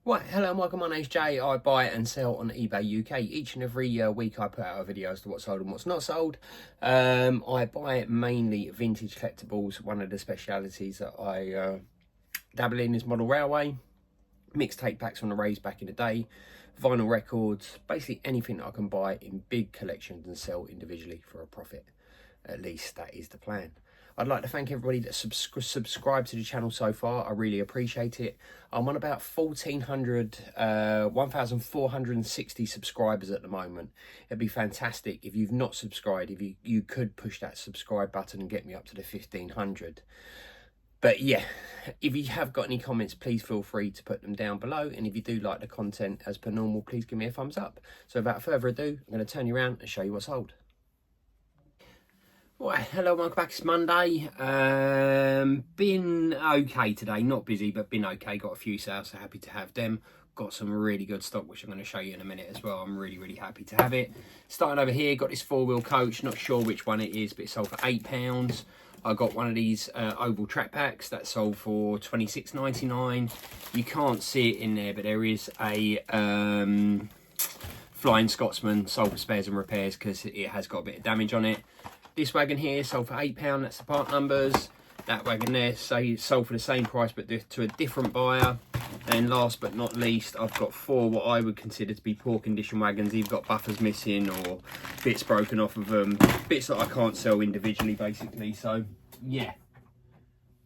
Right, hello Michael, my name's Jay. I buy and sell on eBay UK. Each and every week I put out a video as to what's sold and what's not sold. I buy mainly vintage collectibles. One of the specialities that I dabble in is model railway, mixtape packs on the raise back in the day, vinyl records, basically anything that I can buy in big collections and sell individually for a profit. At least that is the plan. I'd like to thank everybody that subscribed to the channel so far. I really appreciate it. I'm on about 1,460 subscribers at the moment. It'd be fantastic if you've not subscribed, if you could push that subscribe button and get me up to the 1,500. But yeah, if you have got any comments, please feel free to put them down below. And if you do like the content as per normal, please give me a thumbs up. So without further ado, I'm going to turn you around and show you what's sold. Right, hello, welcome back. It's Monday. Been okay today, not busy, but been okay. Got a few sales, so happy to have them. Got some really good stock, which I'm going to show you in a minute as well. I'm really happy to have it. Starting over here, got this four-wheel coach. Not sure which one it is, but it sold for £8. I got one of these oval track packs that sold for £26.99. You can't see it in there, but there is a Flying Scotsman sold for spares and repairs because it has got a bit of damage on it. This wagon here sold for £8, that's the part numbers. That wagon there sold for the same price but to a different buyer. And last but not least, I've got four what I would consider to be poor condition wagons. You've got buffers missing or bits broken off of them, bits that I can't sell individually basically. So yeah,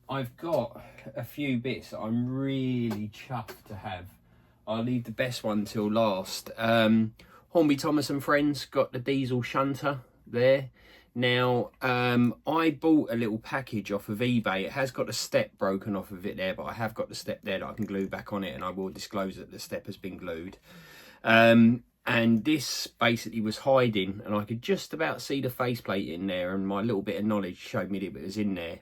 I've got a few bits that I'm really chuffed to have. I'll leave the best one till last. Hornby Thomas and Friends got the diesel shunter there. Now, I bought a little package off of eBay. It has got a step broken off of it there, but I have got the step there that I can glue back on it, and I will disclose that the step has been glued. And this basically was hiding, and I could just about see the faceplate in there, and my little bit of knowledge showed me that it was in there.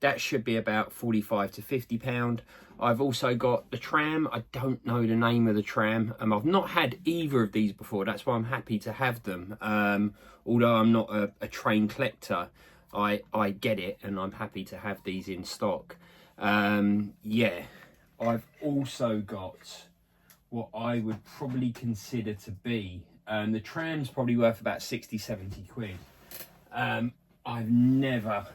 That should be about £45 to £50. I've also got the tram. I don't know the name of the tram. I've not had either of these before. That's why I'm happy to have them. Although I'm not a train collector, I get it, and I'm happy to have these in stock. Yeah, I've also got what I would probably consider to be, the tram's probably worth about 60, 70 quid. I've never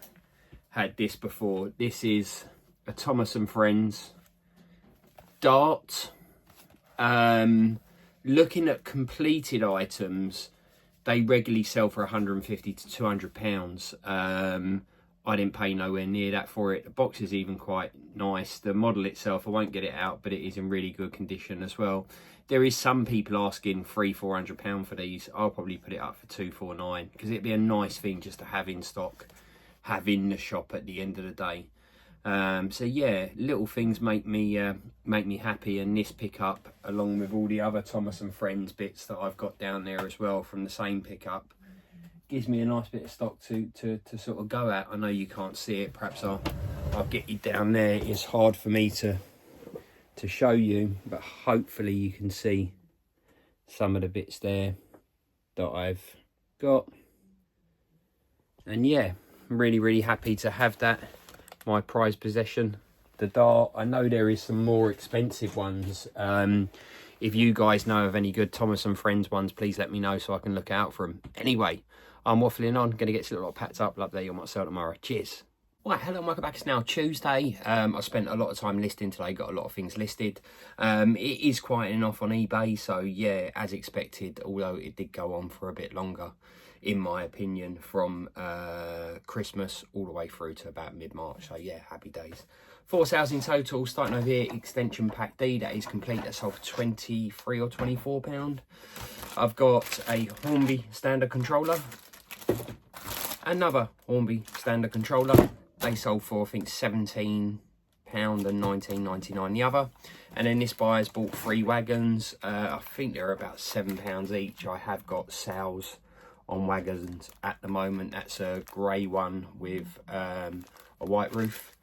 had this before. This is a Thomas and Friends dart. Looking at completed items, they regularly sell for 150 to 200 pounds. I didn't pay nowhere near that for it. The box is even quite nice. The model itself, I won't get it out, but it is in really good condition as well. There is some people asking £300–400 for these. I'll probably put it up for £249 because it'd be a nice thing just to have in stock, have in the shop at the end of the day. So yeah, little things make me happy, and this pickup, along with all the other Thomas and Friends bits that I've got down there as well from the same pickup, gives me a nice bit of stock to sort of go at. I know you can't see it, perhaps I'll get you down there. It's hard for me to show you, but hopefully you can see some of the bits there that I've got. And yeah, I'm really happy to have that, my prized possession, the dart. I know there is some more expensive ones. If you guys know of any good Thomas and Friends ones, please let me know so I can look out for them. Anyway, I'm waffling on, gonna get this little lot packed up. I'll update you on what I sell tomorrow. Cheers. Right, hello, welcome back. It's now Tuesday. I spent a lot of time listing today, got a lot of things listed. It is quieting off on eBay, so yeah, as expected, although it did go on for a bit longer, in my opinion, from Christmas all the way through to about mid-March. So yeah, happy days. 4 sales in total. Starting over here, extension pack D, that is complete. That sold for £23 or £24. I've got a Hornby standard controller, another Hornby standard controller. They sold for, I think, £17 and £19.99 the other. And then this buyer's bought 3 wagons. I think they're about £7 each. I have got sales on wagons at the moment. That's a grey one with a white roof.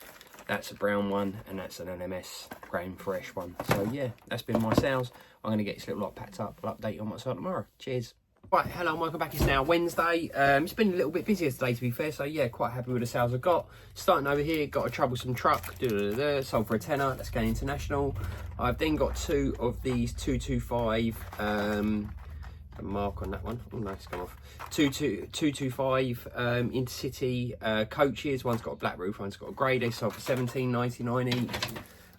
That's a brown one, and that's an NMS grain fresh one. So yeah, that's been my sales. I'm going to get this little lot packed up. I'll update you on what's up tomorrow. Cheers. Right, hello and welcome back. It's now Wednesday. It's been a little bit busier today, to be fair, so yeah, quite happy with the sales I've got. Starting over here, got a troublesome truck, sold for a tenner, that's going international. I've then got two of these 225, a mark on that one, oh no, it's gone off. 225 intercity coaches, one's got a black roof, one's got a grey, they sold for £17.99 each.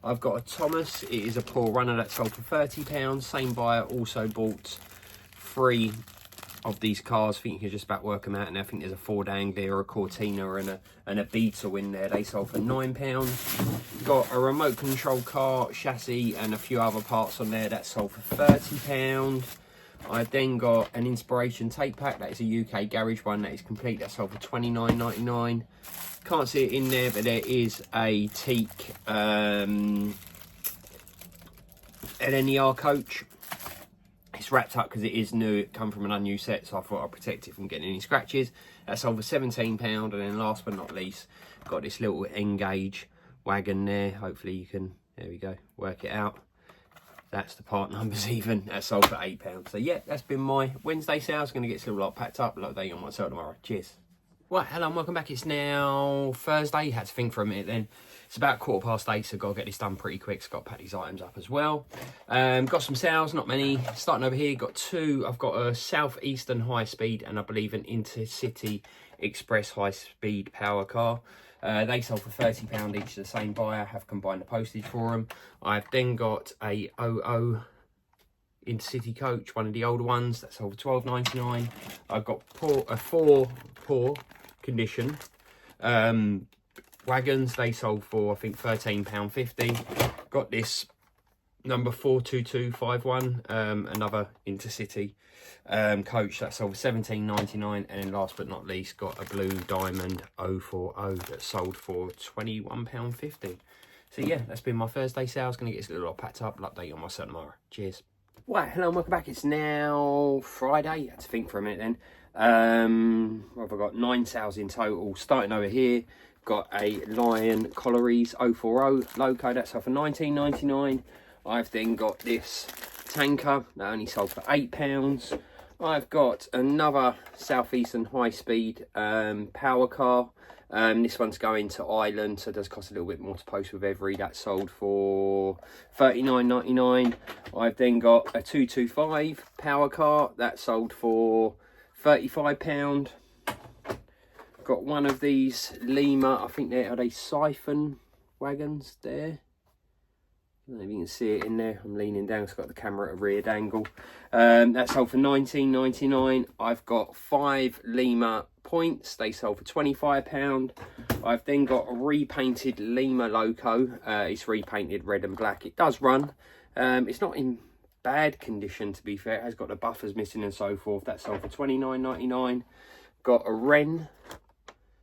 I've got a Thomas, it is a poor runner, that sold for £30, same buyer also bought 3 of these cars. I think you can just about work them out, and I think there's a Ford Anglia, a Cortina and a Beetle in there. They sold for £9. Got a remote control car, chassis and a few other parts on there, that sold for £30. I then got an Inspiration tape pack, that is a UK garage one, that is complete, that sold for £29.99. Can't see it in there, but there is a teak LNER coach. It's wrapped up because it is new, it come from an unused set, so I thought I'd protect it from getting any scratches. That sold for £17, and then last but not least, got this little N-gauge wagon there. Hopefully you can, there we go, work it out. That's the part numbers even. That sold for £8. So yeah, that's been my Wednesday sales. Going to get this little lot packed up, like they on myself tomorrow. Cheers. Right, hello and welcome back. It's now Thursday. Had to think for a minute then. It's about 8:15, so got to get this done pretty quick. So got to pack these items up as well. Got some sales, not many. Starting over here, got 2. I've got a Southeastern high speed and I believe an Intercity Express high speed power car. They sold for £30 each to the same buyer. Have combined the postage for them. I've then got a 00 Intercity coach, one of the older ones, that sold for £12.99. I've got 4 poor condition wagons. They sold for, I think, £13.50. Got this number 42251, another Intercity coach, that sold for £17.99. And then last but not least, got a blue diamond 040 that sold for £21.50. So yeah, that's been my Thursday sales. Gonna get this little lot packed up. I'll update you on my set tomorrow. Cheers. Right, hello and welcome back. It's now Friday. I had to think for a minute then. I've got 9 sales in total. Starting over here, got a Lion Collieries 040 loco, that's sold for £19.99. I've then got this tanker that only sold for £8. I've got another Southeastern high speed power car. This one's going to Ireland, so it does cost a little bit more to post with every. That sold for £39.99. I've then got a 225 power car that sold for £35. Got one of these Lima, I think they siphon wagons there. I don't know if you can see it in there. I'm leaning down, so I've got the camera at a weird angle. That sold for £19.99. I've got 5 Lima points. They sold for £25. I've then got a repainted Lima loco. It's repainted red and black. It does run. It's not in bad condition, to be fair. It has got the buffers missing and so forth. That sold for £29.99. Got a Wren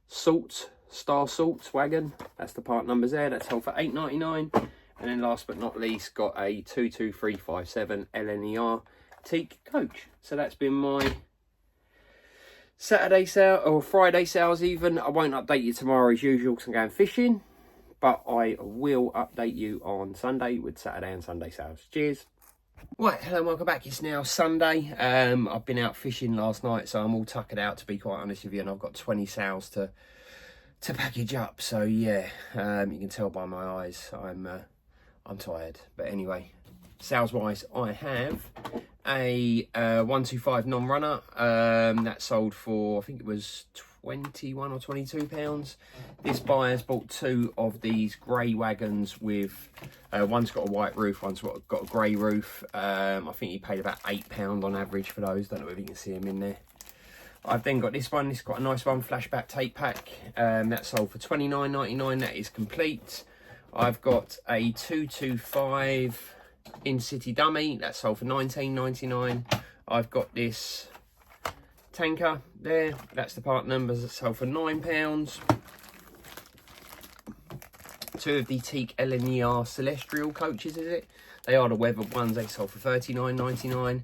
Star Salt wagon. That's the part numbers there. That sold for £8.99. And then last but not least, got a 22357 LNER teak coach. So that's been my Saturday sale, or Friday sales even. I won't update you tomorrow as usual because I'm going fishing, but I will update you on Sunday with Saturday and Sunday sales. Cheers. Right, hello and welcome back. It's now Sunday. I've been out fishing last night, so I'm all tuckered out, to be quite honest with you, and I've got 20 sales to package up. So yeah, you can tell by my eyes I'm tired. But anyway, sales wise, I have a 125 non-runner that sold for, I think it was £21 or £22. This buyer's bought 2 of these grey wagons with one's got a white roof, one's got a grey roof. I think he paid about £8 on average for those. Don't know if you can see him in there. I've then got this one. This is quite a nice one, flashback tape pack. That sold for £29.99. That is complete. I've got a 225 in-city dummy that sold for £19.99. I've got this tanker there. That's the part numbers that sold for £9. 2 of the teak LNER Celestial coaches, is it? They are the weathered ones. They sold for £39.99.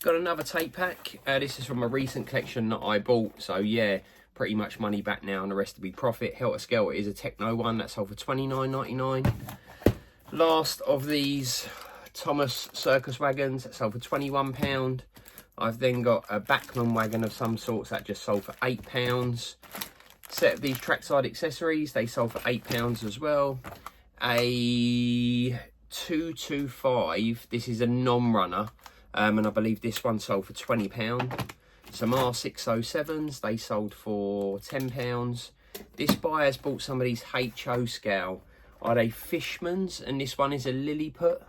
Got another tape pack. This is from a recent collection that I bought. So yeah, pretty much money back now and the rest to be profit. Helter Skelter is a Techno one that sold for £29.99. Last of these Thomas Circus wagons that sold for £21. I've then got a Bachmann wagon of some sorts that just sold for £8. Set of these trackside accessories, they sold for £8 as well. A 225, this is a non-runner, and I believe this one sold for £20. Some R607s, they sold for £10. This buyer's bought some of these HO scale. Are they Fishman's? And this one is a Lilliput.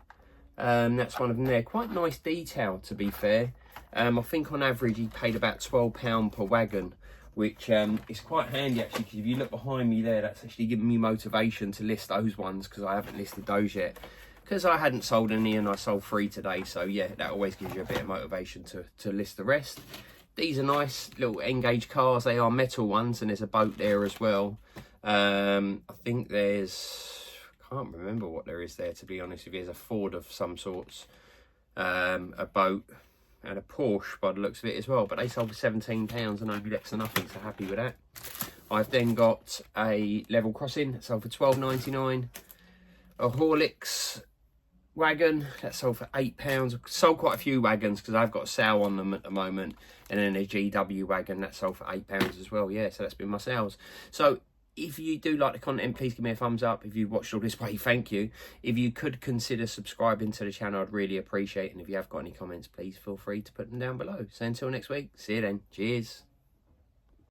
That's one of them there. Quite nice detail, to be fair. I think on average he paid about £12 per wagon, which is quite handy actually, because if you look behind me there, that's actually giving me motivation to list those ones, because I haven't listed those yet, because I hadn't sold any and I sold 3 today. So yeah, that always gives you a bit of motivation to list the rest. These are nice little N-gauge cars. They are metal ones, and there's a boat there as well. I think there's, I can't remember what there is there, to be honest with you. There's a Ford of some sorts, a boat, and a Porsche by the looks of it as well, but they sold for £17 and only next to nothing, so happy with that. I've then got a level crossing that sold for £12.99, a Horlicks wagon that sold for £8. Sold quite a few wagons because I've got a sale on them at the moment, and then a GW wagon that sold for £8 as well. Yeah, so that's been my sales. So if you do like the content, please give me a thumbs up. If you've watched all this way, thank you. If you could consider subscribing to the channel, I'd really appreciate it. And if you have got any comments, please feel free to put them down below. So until next week, see you then. Cheers.